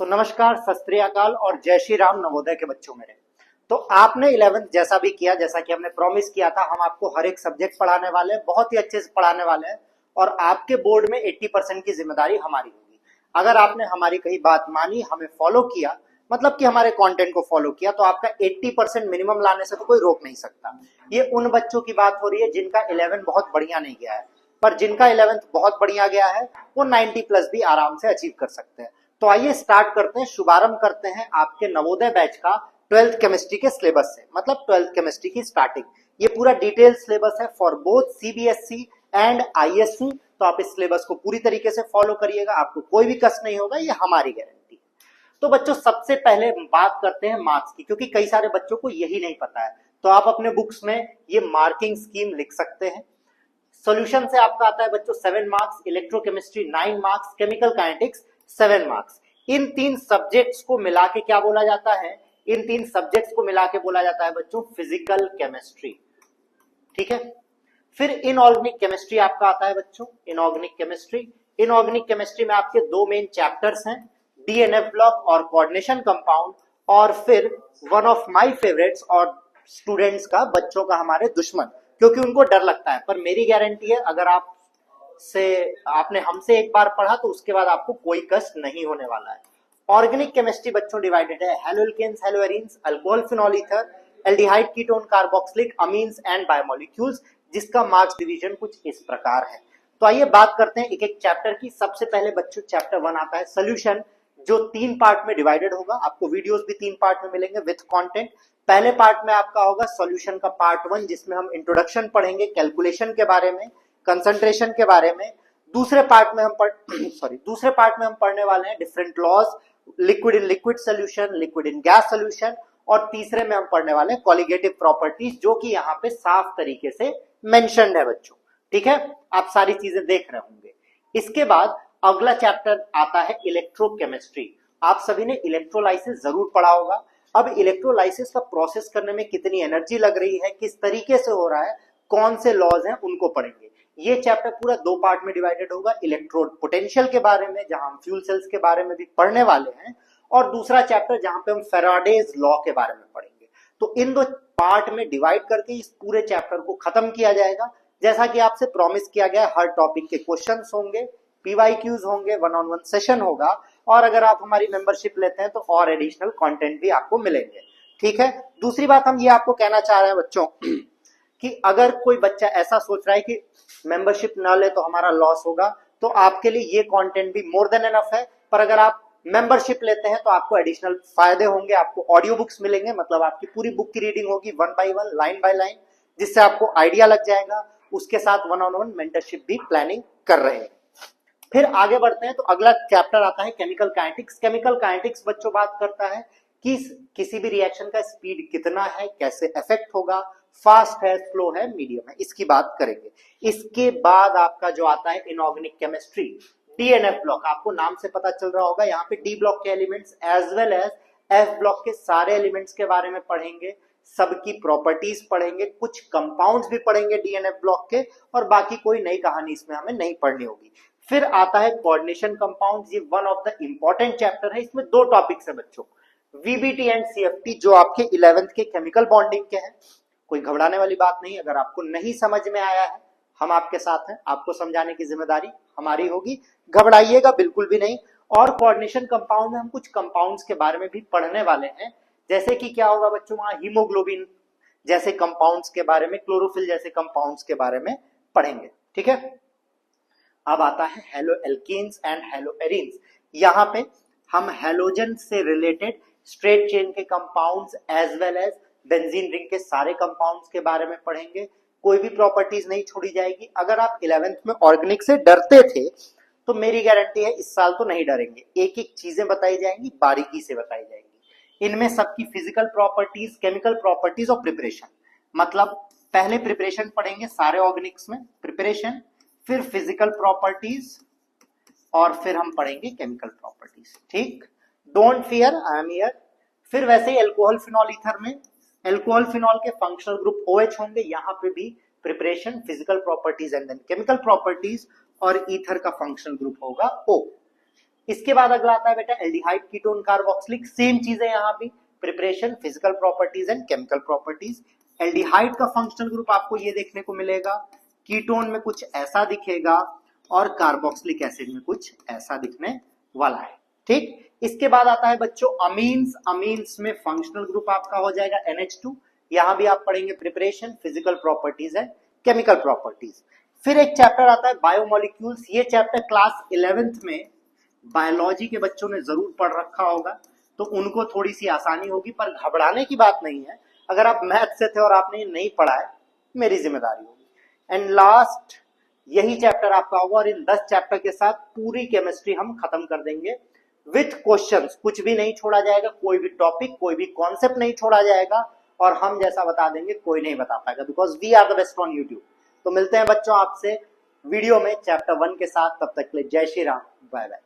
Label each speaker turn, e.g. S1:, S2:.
S1: तो नमस्कार, सत श्री अकाल और जय श्री राम नवोदय के बच्चों मेरे। तो आपने 11th जैसा भी किया, जैसा कि हमने प्रॉमिस किया था, हम आपको हर एक सब्जेक्ट पढ़ाने वाले हैं, बहुत ही अच्छे से पढ़ाने वाले हैं और आपके बोर्ड में 80% की जिम्मेदारी हमारी होगी। अगर आपने हमारी कही बात मानी, हमें फॉलो किया, मतलब कि हमारे कंटेंट को फॉलो किया, तो आपका 80% मिनिमम लाने से तो कोई रोक नहीं सकता। ये उन बच्चों की बात हो रही है जिनका 11 बहुत बढ़िया नहीं गया है, पर जिनका 11th बहुत बढ़िया गया है वो 90+ भी आराम से अचीव कर सकते हैं। तो आइए स्टार्ट करते हैं, शुभारंभ करते हैं आपके नवोदय बैच का 12th केमिस्ट्री के सिलेबस से, मतलब 12th केमिस्ट्री की स्टार्टिंग। ये पूरा डिटेल सिलेबस है for both CBSE and ISC. तो आप इस सिलेबस को पूरी तरीके से फॉलो करिएगा, आपको कोई भी कष्ट नहीं होगा, ये हमारी गारंटी है। तो बच्चों सबसे पहले बात करते हैं मार्क्स की, क्योंकि कई सारे बच्चों को यही नहीं पता है। तो आप अपने बुक्स में ये मार्किंग स्कीम लिख सकते हैं। सॉल्यूशन से आपका आता है बच्चों 7 marks, electrochemistry 9 marks, chemical kinetics 7 marks. इन तीन सब्जेक्ट्स को मिला के क्या बोला जाता है? इन तीन सब्जेक्ट्स को मिला के बोला जाता है बच्चों फिजिकल केमिस्ट्री। ठीक है। फिर इनऑर्गेनिक केमिस्ट्री आपका आता है बच्चों, इनऑर्गेनिक केमिस्ट्री। इनऑर्गेनिक केमिस्ट्री में आपके दो मेन चैप्टर्स हैं, डीएनएफ ब्लॉक और कोऑर्डिनेशन कंपाउंड। और फिर वन ऑफ माय फेवरेट्स और स्टूडेंट्स का, बच्चों का, हमारे दुश्मन, क्योंकि उनको डर लगता है, पर मेरी गारंटी है अगर आपने हमसे एक बार पढ़ा तो उसके बाद आपको कोई कष्ट नहीं होने वाला है। ऑर्गेनिक केमिस्ट्री बच्चों डिवाइडेड है haloalkanes, haloarenes, alcohol, phenol ether, aldehyde, ketone, carboxylic, amines and biomolecules, जिसका मार्क्स डिवीजन कुछ इस प्रकार है। तो आइए बात करते हैं एक एक चैप्टर की। सबसे पहले बच्चों चैप्टर 1 आता है सोल्यूशन, जो 3 पार्ट में डिवाइडेड होगा। आपको वीडियोस भी 3 पार्ट में मिलेंगे विथ कंटेंट। पहले पार्ट में आपका होगा सॉल्यूशन का पार्ट 1, जिसमें हम इंट्रोडक्शन पढ़ेंगे, कैलकुलेशन के बारे में, कंसंट्रेशन के बारे में। दूसरे पार्ट में हम पढ़ने वाले हैं different laws, liquid in liquid solution, liquid in gas solution. और तीसरे में हम पढ़ने वाले हैं कॉलिगेटिव प्रॉपर्टीज, जो कि यहाँ पे साफ तरीके से मेंशन्ड है बच्चों। ठीक है, आप सारी चीजें देख रहे होंगे। इसके बाद अगला चैप्टर आता है इलेक्ट्रोकेमिस्ट्री। आप सभी ने इलेक्ट्रोलाइसिस जरूर पढ़ा होगा। अब इलेक्ट्रोलाइसिस का प्रोसेस करने में कितनी एनर्जी लग रही है, किस तरीके से हो रहा है, कौन से लॉज हैं, उनको पढ़ेंगे। ये चैप्टर पूरा 2 पार्ट में डिवाइडेड होगा, इलेक्ट्रोड पोटेंशियल के बारे में, जहां हम फ्यूल सेल्स के बारे में भी पढ़ने वाले हैं, और दूसरा चैप्टर जहां पे हम फैराडेज लॉ के बारे में पढ़ेंगे। तो इन 2 पार्ट में डिवाइड करके इस पूरे चैप्टर को खत्म किया जाएगा। जैसा कि आपसे प्रॉमिस किया गया, हर टॉपिक के क्वेश्चंस होंगे, पीवाईक्यूज होंगे, 1-on-1 सेशन होगा, और अगर आप हमारी मेंबरशिप लेते हैं तो और एडिशनल कंटेंट भी आपको मिलेंगे। ठीक है। दूसरी बात हम ये आपको कहना चाह रहे हैं बच्चों कि अगर कोई बच्चा ऐसा सोच रहा है कि मेंबरशिप ना ले तो हमारा लॉस होगा, तो आपके लिए ये कंटेंट भी मोर देन एनफ है। पर अगर आप मेंबरशिप लेते हैं तो आपको एडिशनल फायदे होंगे, आपको ऑडियो बुक्स मिलेंगे, मतलब आपकी पूरी बुक की रीडिंग होगी 1 by 1, लाइन बाय लाइन, जिससे आपको आइडिया लग जाएगा। उसके साथ 1-on-1 मेंटरशिप भी प्लानिंग कर रहे हैं। फिर आगे बढ़ते हैं तो अगला चैप्टर आता है केमिकल काइनेटिक्स। केमिकल काइनेटिक्स बच्चों बात करता है कि किसी भी रिएक्शन का स्पीड कितना है, कैसे इफेक्ट होगा, फास्ट है, स्लो है, मीडियम है, इसकी बात करेंगे। इसके बाद आपका जो आता है इनऑर्गेनिक केमिस्ट्री, डीएनएफ ब्लॉक। आपको नाम से पता चल रहा होगा, यहाँ पे डी ब्लॉक के elements as well as f block के सारे एलिमेंट्स के बारे में पढ़ेंगे, सबकी प्रॉपर्टीज पढ़ेंगे, कुछ कंपाउंड्स भी पढ़ेंगे डीएनएफ ब्लॉक के, और बाकी कोई नई कहानी इसमें हमें नहीं पढ़नी होगी। फिर आता है कोऑर्डिनेशन कंपाउंड्स। ये one of the important chapter है। इसमें 2 टॉपिक्स है बच्चों, वीबीटी एंड सीएफटी, जो आपके 11th के केमिकल बॉन्डिंग के हैं। कोई घबराने वाली बात नहीं। अगर आपको नहीं समझ में आया है, हम आपके साथ हैं, आपको समझाने की जिम्मेदारी हमारी होगी, घबराइएगा बिल्कुल भी नहीं। और कोऑर्डिनेशन कंपाउंड में हम कुछ कंपाउंड्स के बारे में भी पढ़ने वाले हैं, जैसे कि क्या होगा बच्चों, वहां हीमोग्लोबिन जैसे कंपाउंड्स के बारे में, क्लोरोफिल जैसे कंपाउंड्स के बारे में पढ़ेंगे। ठीक है। अब आता है हेलोएल्केन्स एंड हेलोएरीन्स। यहाँ पे हम हेलोजन से रिलेटेड स्ट्रेट चेन के compounds as well as benzene ring के सारे कंपाउंड्स के बारे में पढ़ेंगे। कोई भी प्रॉपर्टीज नहीं छोड़ी जाएगी। अगर आप 11th में ऑर्गेनिक से डरते थे तो मेरी गारंटी है इस साल तो नहीं डरेंगे। एक एक चीजें बताई जाएंगी, बारीकी से बताई जाएंगी। इनमें सबकी फिजिकल प्रॉपर्टीज, केमिकल प्रॉपर्टीज और प्रिपरेशन, मतलब पहले प्रिपरेशन पढ़ेंगे सारे ऑर्गेनिक्स में, प्रिपरेशन, फिर फिजिकल प्रॉपर्टीज, और फिर हम पढ़ेंगे केमिकल प्रॉपर्टीज। ठीक, don't fear, I am here. फिर वैसे ही अल्कोहल फिनोल ईथर में अल्कोहल फिनोल के फंक्शनल ग्रुप OH होंगे, यहाँ पे भी preparation, physical properties and then chemical properties, और ईथर का फंक्शनल ग्रुप होगा O। इसके बाद अगला आता है बेटा एल्डिहाइड कीटोन कार्बोक्सिलिक, सेम चीजें यहाँ भी, preparation, physical properties and chemical properties. Aldehyde का फंक्शनल ग्रुप आपको ये देखने को मिलेगा, कीटोन में कुछ ऐसा दिखेगा और कार्बोक्सिलिक एसिड में कुछ ऐसा दिखने वाला है। ठीक, इसके बाद आता है बच्चों अमीन्स। अमीन्स में फंक्शनल ग्रुप आपका हो जाएगा NH2। यहां भी आप पढ़ेंगे preparation, physical properties and chemical properties. फिर एक चैप्टर आता है बायोमोलिक्यूल्स। ये चैप्टर क्लास 11th में बायोलॉजी के बच्चों ने जरूर पढ़ रखा होगा, तो उनको थोड़ी सी आसानी होगी, पर घबराने की बात नहीं है। अगर आप मैथ से थे और आपने नहीं पढ़ा है, मेरी जिम्मेदारी होगी। एंड लास्ट यही चैप्टर आपका होगा, और इन 10 चैप्टर के साथ पूरी केमिस्ट्री हम खत्म कर देंगे विथ क्वेश्चंस। कुछ भी नहीं छोड़ा जाएगा, कोई भी टॉपिक, कोई भी कॉन्सेप्ट नहीं छोड़ा जाएगा, और हम जैसा बता देंगे कोई नहीं बता पाएगा, because we are the best on YouTube. तो मिलते हैं बच्चों आपसे वीडियो में चैप्टर 1 के साथ, तब तक के लिए जय श्री राम, बाय बाय।